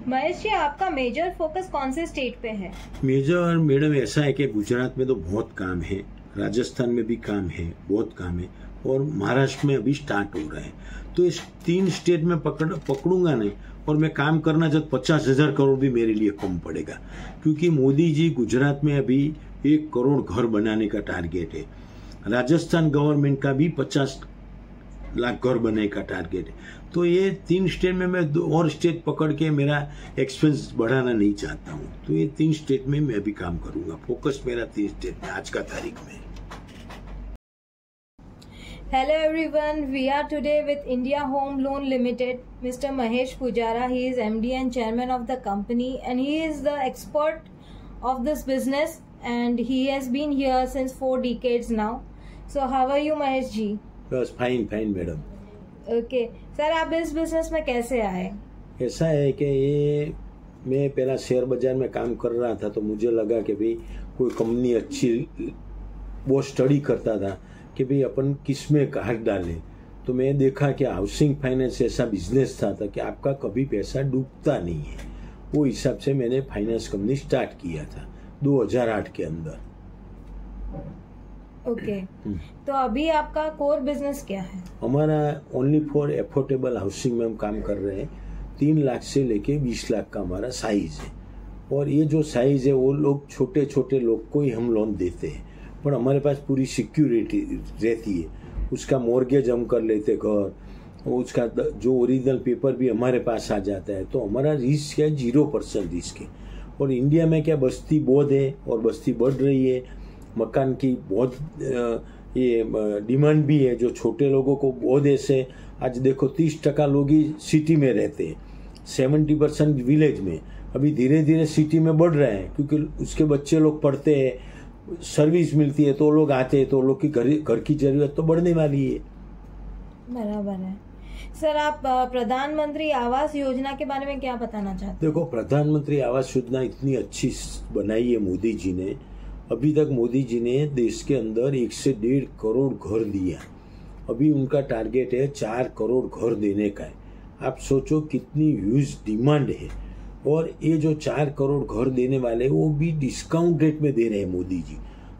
महेश जी, आपका major focus कौन से स्टेट पे है? मेजर मैडम ऐसा है कि गुजरात में तो बहुत काम है, राजस्थान में भी काम है, बहुत काम है, और महाराष्ट्र में अभी स्टार्ट हो रहा है। तो इस 3 स्टेट में पकड़ूंगा नहीं, और मैं काम करना जब 50,000 करोड़ भी मेरे लिए कम पड़ेगा, क्योंकि मोदी जी गुजरात में अभी 1 करोड़ घर बनाने का टारगेट है। राजस्थान गवर्नमेंट का भी 50 लाख घर बनाने का टारगेट है। तो ये 3 स्टेट में मैं 2 और स्टेट पकड़ के मेरा एक्सपेंस बढ़ाना नहीं चाहता हूँ। तो ये 3 स्टेट में मैं भी काम करूंगा। फोकस मेरा 3 स्टेट में आज का तारीख में। Hello everyone, we are today with India Home Loan Limited. Mr. Mahesh Pujara, he is MD and chairman of the company, and he is the expert of this business, and he has been here since 4 decades now. So how are you, Mahesh ji? बस fine madam. Okay, sir आप इस business में कैसे आए? ऐसा है कि ये मैं पहला शेयर बाजार में काम कर रहा था, तो मुझे लगा कि भाई कोई कंपनी अच्छी, वो स्टडी करता था कि भाई अपन किस में हाथ डालें। तो मैं देखा कि हाउसिंग फाइनेंस ऐसा बिजनेस था कि आपका कभी पैसा डूबता नहीं है। वो हिसाब से मैंने फाइनेंस कंपनी स्टार्ट किया था 2008 के अंदर। ओके, तो अभी आपका कोर बिजनेस क्या है? हमारा ओनली फॉर एफोर्डेबल हाउसिंग में हम काम कर रहे हैं। 3 लाख से लेके 20 लाख का हमारा साइज है, और ये जो साइज है वो लोग छोटे छोटे लोग को ही हम लोन देते हैं, पर हमारे पास पूरी सिक्योरिटी रहती है। उसका मॉर्गेज हम कर लेते घर, उसका जो ओरिजिनल पेपर भी हमारे पास आ जाता है। तो हमारा रिस्क है 0% रिस्क है। और इंडिया में क्या बस्ती बहुत है और बस्ती बढ़ रही है, मकान की बहुत ये डिमांड भी है। जो छोटे लोगों को बहुत ऐसे, आज देखो 30% लोग ही सिटी में रहते हैं, 70% विलेज में। अभी धीरे धीरे सिटी में बढ़ रहे हैं, क्योंकि उसके बच्चे लोग पढ़ते हैं, सर्विस मिलती है, तो लोग आते हैं, तो लोग की घर की जरूरत तो बढ़ने वाली है। बराबर है। सर आप प्रधानमंत्री आवास योजना के बारे में क्या बताना चाहते हैं? देखो, प्रधानमंत्री आवास योजना इतनी अच्छी बनाई है मोदी जी ने। अभी तक मोदी जी ने देश के अंदर 1 से 1.5 करोड़ घर दिया। अभी उनका टारगेट है 4 करोड़ घर देने का है। आप सोचो कितनी ह्यूज डिमांड है। और ये जो 4 करोड़ घर देने वाले, वो भी डिस्काउंट रेट में दे रहे हैं मोदी जी।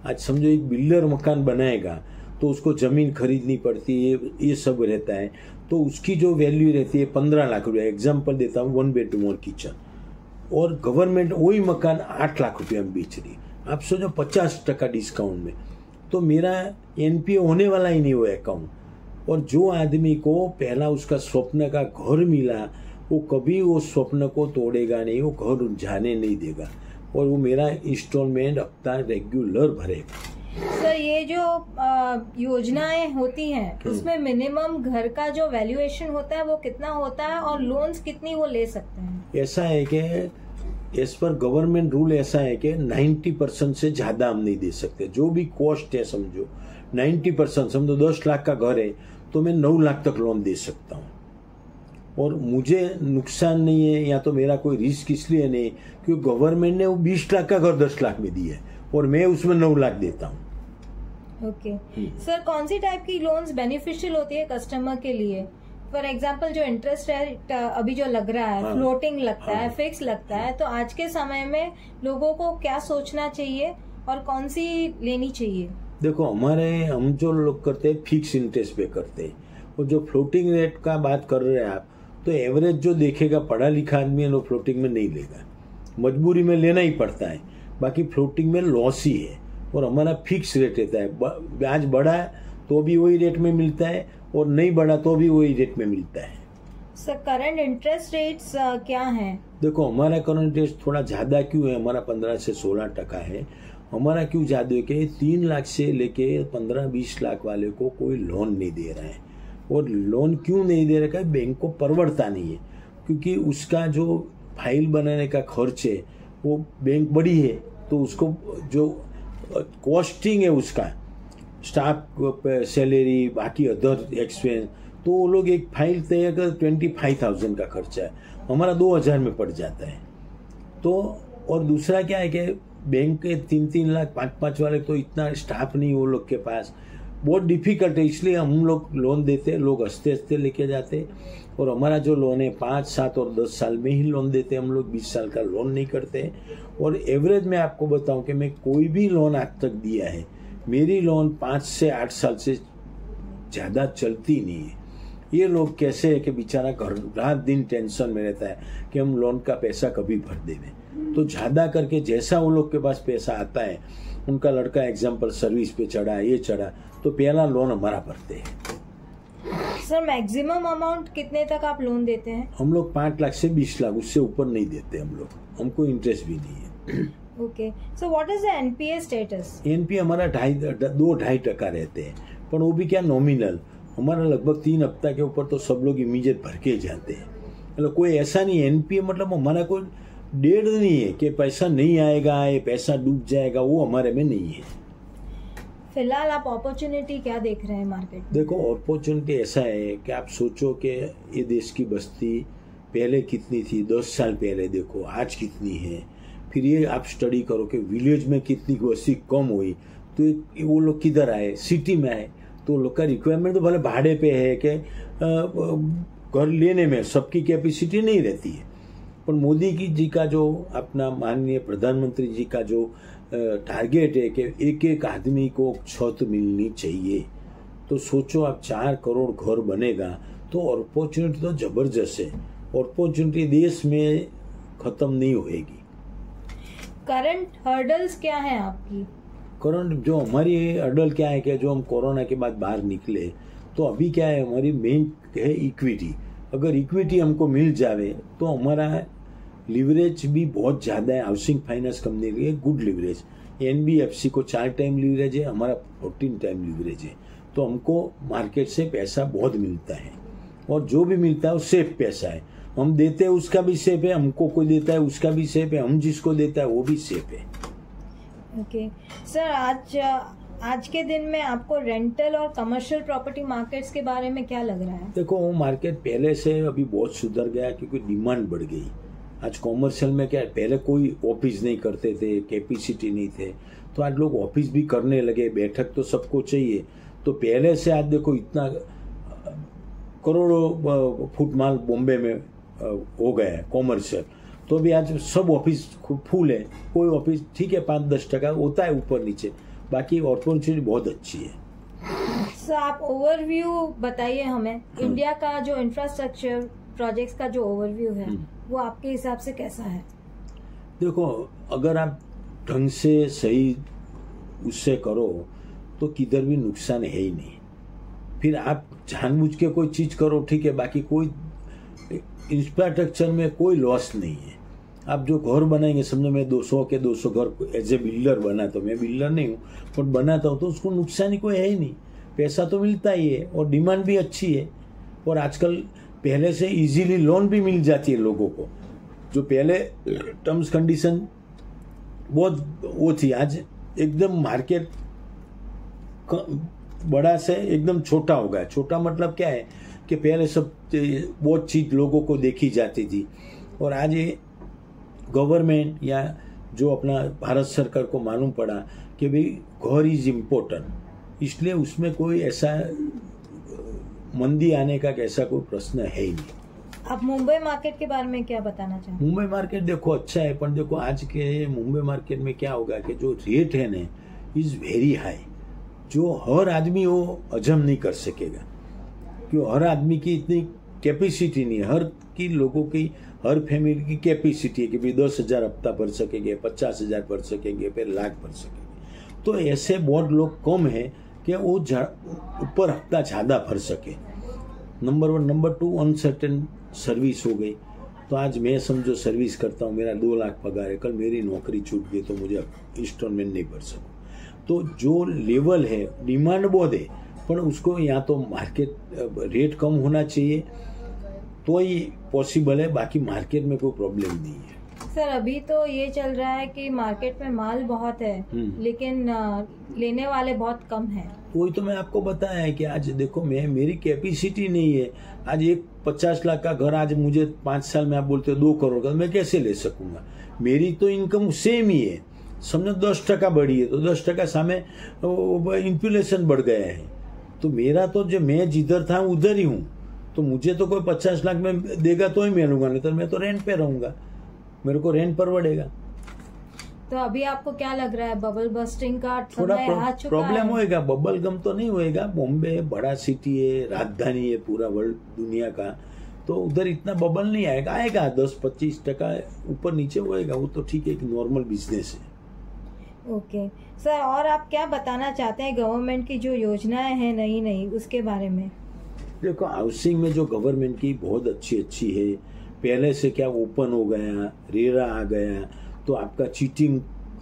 आज समझो एक बिल्डर मकान बनाएगा तो उसको जमीन खरीदनी पड़ती है, ये सब रहता है, तो उसकी जो वैल्यू रहती है 15 लाख रुपया। एग्जाम्पल देता हूँ, 1 बेडरूम और किचन, और गवर्नमेंट वही मकान 8 लाख रुपया में बेच रही है। आप सोचो 50% डिस्काउंट में, तो मेरा एनपीए होने वाला ही नहीं वो अकाउंट। और जो आदमी को पहला उसका स्वप्न का घर मिला, वो कभी वो स्वप्न को तोड़ेगा नहीं, वो घर जाने नहीं देगा, और वो मेरा इंस्टॉलमेंट हफ्ता रेगुलर भरेगा। सर ये जो योजनाएं होती हैं, उसमें मिनिमम घर का जो वैल्यूएशन होता है वो कितना होता है, और लोन्स कितनी वो ले सकते हैं? ऐसा है कि एज पर गवर्नमेंट रूल ऐसा है कि 90% से ज्यादा हम नहीं दे सकते। जो भी कॉस्ट है समझो 90%, समझो 10 लाख का घर है तो मैं 9 लाख तक लोन दे सकता हूँ, और मुझे नुकसान नहीं है, या तो मेरा कोई रिस्क इसलिए नहीं क्योंकि गवर्नमेंट ने वो 20 लाख का घर 10 लाख में दिया है, और मैं उसमें 9 लाख देता हूँ। ओके सर, कौन सी टाइप की लोन्स बेनिफिशियल होती है कस्टमर के लिए? फॉर एग्जाम्पल जो इंटरेस्ट रेट अभी जो लग रहा है, फ्लोटिंग लगता है, फिक्स लगता है, तो आज के समय में लोगों को क्या सोचना चाहिए और कौन सी लेनी चाहिए? देखो, हम जो लोग करते हैं फिक्स इंटरेस्ट पे करते हैं, और जो फ्लोटिंग रेट का बात कर रहे हैं आप, तो एवरेज जो देखेगा पढ़ा लिखा आदमी है, वो फ्लोटिंग में नहीं लेगा, मजबूरी में लेना ही पड़ता है। बाकी फ्लोटिंग में लॉस ही है, और हमारा फिक्स रेट रहता है। ब्याज बढ़ा है तो भी वही रेट में मिलता है, और नहीं बढ़ा तो भी वही रेट में मिलता है। सर करंट इंटरेस्ट रेट्स क्या हैं? देखो, हमारा करंट इंटरेस्ट थोड़ा ज्यादा क्यों है, हमारा 15 से 16% है। हमारा क्यों ज्यादा है कि 3 लाख से लेके 15-20 लाख वाले को कोई लोन नहीं दे रहा है। और लोन क्यों नहीं दे रहा है? बैंक को परवड़ता नहीं है, क्योंकि उसका जो फाइल बनाने का खर्च है वो बैंक बड़ी है, तो उसको जो कॉस्टिंग है उसका स्टाफ सैलरी, बाकी अदर एक्सपेंस, तो वो लोग एक फाइल तैयार कर 25,000 का खर्चा है, हमारा 2,000 में पड़ जाता है। तो और दूसरा क्या है कि बैंक के 3-3 लाख 5-5 वाले तो इतना स्टाफ नहीं वो लोग के पास, बहुत डिफिकल्ट है, इसलिए हम लोग लोन देते हैं, लोग हंसते हंसते लेके जाते हैं। और हमारा जो लोन है 5, 7 और 10 साल में ही लोन देते हैं हम लोग, 20 साल का लोन नहीं करते। और एवरेज में आपको बताऊं कि मैं कोई भी लोन आज तक दिया है, मेरी लोन 5 से 8 साल से ज़्यादा चलती नहीं है। ये लोग कैसे है कि बेचारा घर रात दिन टेंशन में रहता है कि हम लोन का पैसा कभी भर देवें। तो ज़्यादा करके जैसा वो लोग के पास पैसा आता है, उनका लड़का एग्जाम्पल सर्विस पे चढ़ा, ये चढ़ा, तो पहला लोन हमारा भरते हैं। सर मैक्सिमम अमाउंट कितने तक आप लोन देते हैं? हम लोग 5 लाख से 20 लाख, उससे ऊपर नहीं देते हम लोग, हमको इंटरेस्ट भी नहीं है। Okay, so what is the NPA status? NPA हमारा 2-2.5% रहते हैं, पर वो भी क्या नॉमिनल। हमारा लगभग 3 हफ्ता के ऊपर तो सब लोग इमीडिएट भर के जाते हैं। मतलब कोई ऐसा नहीं है, एनपीए मतलब हमारा कोई डेढ़ नहीं है कि पैसा नहीं आएगा, ये पैसा डूब जाएगा, वो हमारे में नहीं है। फिलहाल आप अपॉर्चुनिटी क्या देख रहे हैं मार्केट? देखो अपॉर्चुनिटी ऐसा है कि आप सोचो कि ये देश की बस्ती पहले कितनी थी, 10 साल पहले देखो आज कितनी है। फिर ये आप स्टडी करो कि विलेज में कितनी बस्ती कम हुई, तो वो लोग किधर आए, सिटी में आए। तो लोग का रिक्वायरमेंट तो भले भाड़े पे है कि घर लेने में सबकी कैपेसिटी नहीं रहती है। पर मोदी जी का जो अपना माननीय प्रधानमंत्री जी का जो टारगेट है कि एक एक आदमी को छत मिलनी चाहिए, तो सोचो आप 4 करोड़ घर बनेगा तो अपॉर्चुनिटी तो जबरदस्त है। अपॉर्चुनिटी देश में खत्म नहीं होएगी। करंट हर्डल्स क्या है आपकी? करंट जो हमारी हर्डल क्या है कि जो हम कोरोना के बाद बाहर निकले, तो अभी क्या है हमारी मेन है इक्विटी। अगर इक्विटी हमको मिल जावे तो हमारा लिवरेज भी बहुत ज़्यादा है। हाउसिंग फाइनेंस कंपनी के लिए गुड लिवरेज, एनबीएफसी को 4 टाइम लिवरेज है, हमारा 14 टाइम लिवरेज है। तो हमको मार्केट से पैसा बहुत मिलता है, और जो भी मिलता है वो सेफ पैसा है। हम देते हैं उसका भी सेफ है, हमको कोई देता है उसका भी सेफ है, हम जिसको देता है वो भी सेफ है। ओके सर, आज के दिन में आपको रेंटल और कमर्शियल प्रॉपर्टी मार्केट्स के बारे में क्या लग रहा है? देखो वो मार्केट पहले से अभी बहुत सुधर गया क्योंकि डिमांड बढ़ गई। आज कॉमर्शियल में क्या है, पहले कोई ऑफिस नहीं करते थे, कैपेसिटी नहीं थे, तो आज लोग ऑफिस भी करने लगे, बैठक तो सबको चाहिए। तो पहले से आज देखो इतना करोड़ों फुट माल बॉम्बे में हो गया है कॉमर्शियल, तो भी आज सब ऑफिस फुल है। कोई ऑफिस ठीक है 5-10% होता है ऊपर नीचे, बाकी अपॉर्चुनिटी बहुत अच्छी है। सर आप ओवरव्यू बताइए हमें, इंडिया का जो इंफ्रास्ट्रक्चर प्रोजेक्ट्स का जो ओवरव्यू है वो आपके हिसाब से कैसा है? देखो अगर आप ढंग से सही उससे करो तो किधर भी नुकसान है ही नहीं। फिर आप जानबूझ के कोई चीज करो ठीक है, बाकी कोई इंफ्रास्ट्रक्चर में कोई लॉस नहीं है। आप जो घर बनाएंगे, समझो मैं 200 के 200 घर एज ए बिल्डर बनाता हूँ, मैं बिल्डर नहीं हूँ पर बनाता हूँ, तो उसको नुकसान ही कोई है ही नहीं, पैसा तो मिलता ही है और डिमांड भी अच्छी है। और आजकल पहले से इजीली लोन भी मिल जाती है लोगों को। जो पहले टर्म्स कंडीशन बहुत वो थी, आज एकदम मार्केट बड़ा से एकदम छोटा हो गया। छोटा मतलब क्या है कि पहले सब बहुत चीज लोगों को देखी जाती थी, और आज ये गवर्नमेंट या जो अपना भारत सरकार को मालूम पड़ा कि भाई घर इज इम्पोर्टेंट, इसलिए उसमें कोई ऐसा मंदी आने का ऐसा कोई प्रश्न है ही नहीं। आप मुंबई मार्केट के बारे में क्या बताना चाहेंगे? मुंबई मार्केट देखो अच्छा है, पर देखो आज के मुंबई मार्केट में क्या होगा कि जो रेट है ना इज वेरी हाई, जो हर आदमी वो हजम नहीं कर सकेगा, क्यों हर आदमी की इतनी कैपेसिटी नहीं है। हर की लोगों की हर फैमिली की कैपेसिटी है कि भाई 10,000 हफ्ता भर सकेंगे, 50,000 भर सकेंगे, फिर लाख भर सकेंगे। तो ऐसे बहुत लोग कम है कि वो ऊपर हफ्ता ज़्यादा भर सके। नंबर 1। नंबर 2 अनसर्टेन सर्विस हो गई। तो आज मैं समझो सर्विस करता हूँ, मेरा 2 लाख पगार है, कल मेरी नौकरी छूट गई तो मुझे इंस्टॉलमेंट नहीं भर सकूँ। तो जो लेवल है डिमांड बहुत है, पर उसको या तो मार्केट रेट कम होना चाहिए तो ही पॉसिबल है, बाकी मार्केट में कोई प्रॉब्लम नहीं है। सर अभी तो ये चल रहा है कि मार्केट में माल बहुत है लेकिन लेने वाले बहुत कम हैं। वही तो मैं आपको बताया है कि आज देखो मेरी कैपेसिटी नहीं है। आज एक 50 लाख का घर आज मुझे 5 साल में आप बोलते हो 2 करोड़ का, मैं कैसे ले सकूंगा? मेरी तो इनकम सेम ही है, समझो 10% बढ़ी है तो 10% सामे इन्फ्लेशन बढ़ गया है। तो मेरा तो जो मैं जिधर था उधर ही हूँ, तो मुझे तो कोई 50 लाख में देगा तो ही मैं लूंगा, नहीं तो मैं तो रेंट पे रहूंगा, मेरे को रेंट परवड़ेगा। तो अभी आपको क्या लग रहा है, बबल बस्टिंग का थोड़ा समय आ चुका प्रॉब्लम है? होएगा, बबल गम तो नहीं होएगा। बॉम्बे बड़ा सिटी है, राजधानी है पूरा वर्ल्ड दुनिया का, तो उधर इतना बबल नहीं आएगा, आएगा 10-25% ऊपर नीचे होएगा, वो तो ठीक है, एक नॉर्मल बिजनेस है। ओके सर, और आप क्या बताना चाहते हैं गवर्नमेंट की जो योजनाएं हैं नई नई उसके बारे में? देखो, हाउसिंग में जो गवर्नमेंट की बहुत अच्छी है, पहले से क्या ओपन हो गया, रेरा आ गया, तो आपका चीटिंग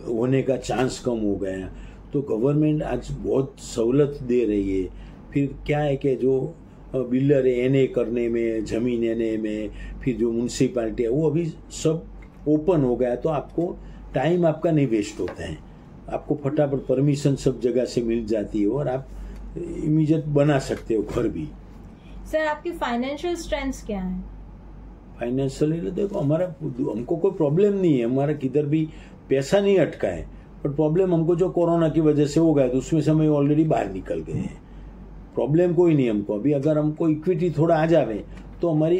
होने का चांस कम हो गया, तो गवर्नमेंट आज बहुत सहूलत दे रही है। फिर क्या है कि जो बिल्डर है एनए करने में, जमीन एनए में, फिर जो म्यूनसिपालिटी है वो अभी सब ओपन हो गया, तो आपको टाइम आपका नहीं वेस्ट होता है, आपको फटाफट परमिशन सब जगह से मिल जाती है और आप इमीडिएट बना सकते हो घर भी। सर, आपकी फाइनेंशियल स्ट्रेंथ क्या है? फाइनेंशियली देखो, हमारा हमको कोई प्रॉब्लम नहीं है, हमारा किधर भी पैसा नहीं अटका है, पर प्रॉब्लम हमको जो कोरोना की वजह से हो गया तो उसमें से हम ऑलरेडी बाहर निकल गए हैं। प्रॉब्लम कोई नहीं हमको। अभी अगर हमको इक्विटी थोड़ा आ जावे तो हमारी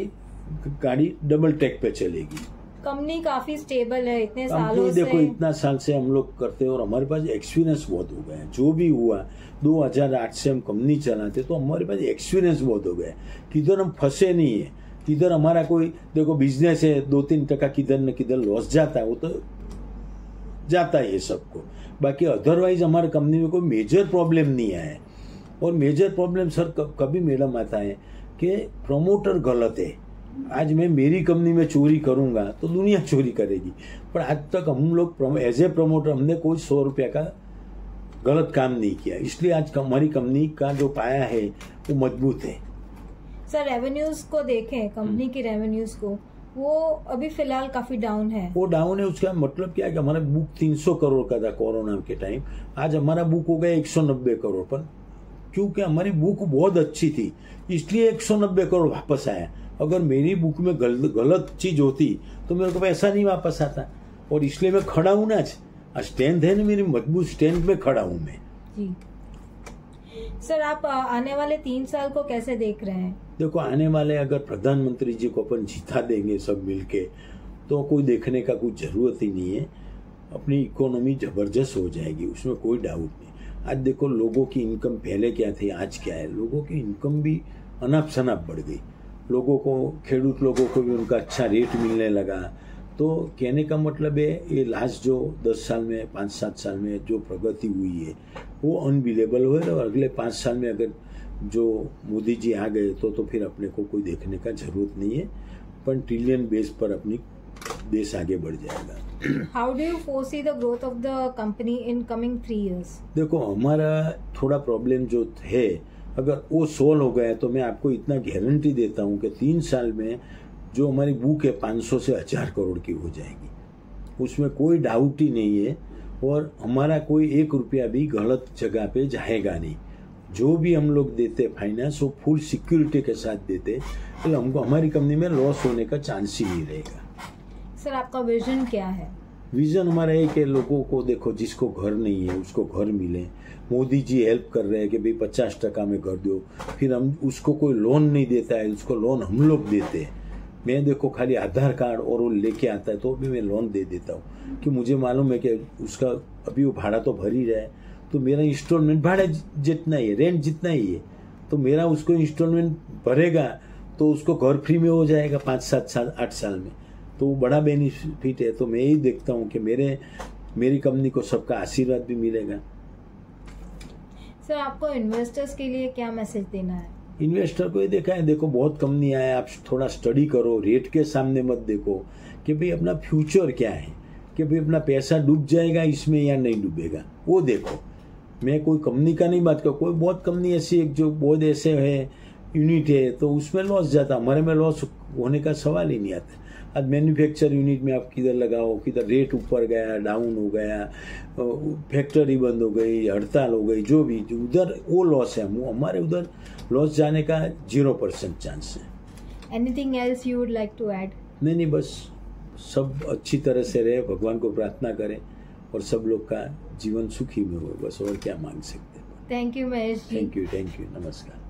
गाड़ी डबल ट्रैक पे चलेगी। कंपनी काफी स्टेबल है इतने सालों से। देखो, इतना साल से हम लोग करते हैं और हमारे पास एक्सपीरियंस बहुत हो गया है। जो भी हुआ 2008 से हम कंपनी चलाते, तो हमारे पास एक्सपीरियंस बहुत हो गया है, किधर हम फंसे नहीं है, किधर हमारा कोई देखो बिजनेस है 2-3% किधर न किधर लॉस जाता है, वो तो जाता है ये सबको, बाकी अदरवाइज हमारे कंपनी में कोई मेजर प्रॉब्लम नहीं आया है। और मेजर प्रॉब्लम सर कभी मैडम आता है कि प्रमोटर गलत है। आज मैं मेरी कंपनी में चोरी करूंगा तो दुनिया चोरी करेगी, पर आज तक हम लोग एज ए प्रमोटर हमने कोई 100 रुपया का गलत काम नहीं किया, इसलिए आज हमारी कंपनी का जो पाया है वो मजबूत है। सर, रेवेन्यूज को देखें, कंपनी की रेवेन्यूज को, वो अभी फिलहाल काफी डाउन है। वो डाउन है, उसका मतलब क्या है कि हमारा बुक 300 करोड़ का था कोरोना के टाइम, आज हमारा बुक हो गया 190 करोड़, पर क्योंकि हमारी बुक बहुत अच्छी थी इसलिए 190 करोड़ वापस आया। अगर मेरी बुक में गलत चीज होती तो मेरे को पैसा नहीं वापस आता, और इसलिए मैं खड़ा हूं ना, आज स्ट्रेंथ है ना मेरी, मजबूत स्ट्रेंथ में खड़ा हूं मैं। जी सर, आप आने वाले 3 साल को कैसे देख रहे हैं? देखो, आने वाले अगर प्रधानमंत्री जी को अपन जिता देंगे सब मिलके, तो कोई देखने का कुछ जरूरत ही नहीं है, अपनी इकोनॉमी जबरदस्त हो जाएगी, उसमें कोई डाउट नहीं। आज देखो, लोगों की इनकम पहले क्या थी, आज क्या है, लोगों की इनकम भी अनाप शनाप बढ़ गई, लोगों को, खेडूत लोगों को भी उनका अच्छा रेट मिलने लगा। तो कहने का मतलब है, ये लास्ट जो 10 साल में, 5-7 साल में जो प्रगति हुई है वो अनबिलेबल हुई, और अगले 5 साल में अगर जो मोदी जी आ गए तो फिर अपने को कोई देखने का जरूरत नहीं है, पर ट्रिलियन बेस पर अपनी देश आगे बढ़ जाएगा। How do you foresee the growth of the company in coming 3 years? देखो, हमारा थोड़ा प्रॉब्लम जो है, अगर वो सोल्व हो गया तो मैं आपको इतना गारंटी देता हूँ कि 3 साल में जो हमारी बुक है 500 से 1000 करोड़ की हो जाएगी, उसमें कोई डाउट ही नहीं है। और हमारा कोई 1 रुपया भी गलत जगह पे जाएगा नहीं, जो भी हम लोग देते फाइनेंस वो फुल सिक्योरिटी के साथ देते, तो हमको हमारी कंपनी में लॉस होने का चांस ही नहीं रहेगा। सर, आपका विजन क्या है? विजन हमारा है कि लोगों को, देखो, जिसको घर नहीं है उसको घर मिले। मोदी जी हेल्प कर रहे हैं कि भाई 50% में घर दो, फिर हम उसको कोई लोन नहीं देता है, उसको लोन हम लोग देते हैं। मैं देखो खाली आधार कार्ड और वो लेके आता है तो भी मैं लोन दे देता हूँ, कि मुझे मालूम है कि उसका अभी वो भाड़ा तो भर ही रहा है, तो मेरा इंस्टॉलमेंट भाड़ा जितना ही है, रेंट जितना ही है, तो मेरा उसको इंस्टॉलमेंट भरेगा तो उसको घर फ्री में हो जाएगा 5-7 साल 8 साल में, तो वो बड़ा बेनिफिट है। तो मैं यही देखता हूँ कि मेरी कंपनी को सबका आशीर्वाद भी मिलेगा। सर, आपको इन्वेस्टर्स के लिए क्या मैसेज देना है? इन्वेस्टर को ये देखा है, देखो बहुत कंपनी है, आप थोड़ा स्टडी करो, रेट के सामने मत देखो कि भाई अपना फ्यूचर क्या है, कि भाई अपना पैसा डूब जाएगा इसमें या नहीं डूबेगा, वो देखो। मैं कोई कंपनी का नहीं बात कर, कोई बहुत कंपनी ऐसी है जो बहुत ऐसे है यूनिट है तो उसमें लॉस जाता, हमारे में लॉस होने का सवाल ही नहीं आता। आज मैन्युफैक्चर यूनिट में आप किधर लगाओ, किधर रेट ऊपर गया, डाउन हो गया, फैक्ट्री बंद हो गई, हड़ताल हो गई, जो भी उधर वो लॉस है, हमारे उधर लॉस जाने का 0% चांस है। Anything else you would like to add? नहीं, बस सब अच्छी तरह से रहे, भगवान को प्रार्थना करें और सब लोग का जीवन सुखी में हो, बस और क्या मांग सकते हैं। Thank you Mahesh ji. Thank you, नमस्कार।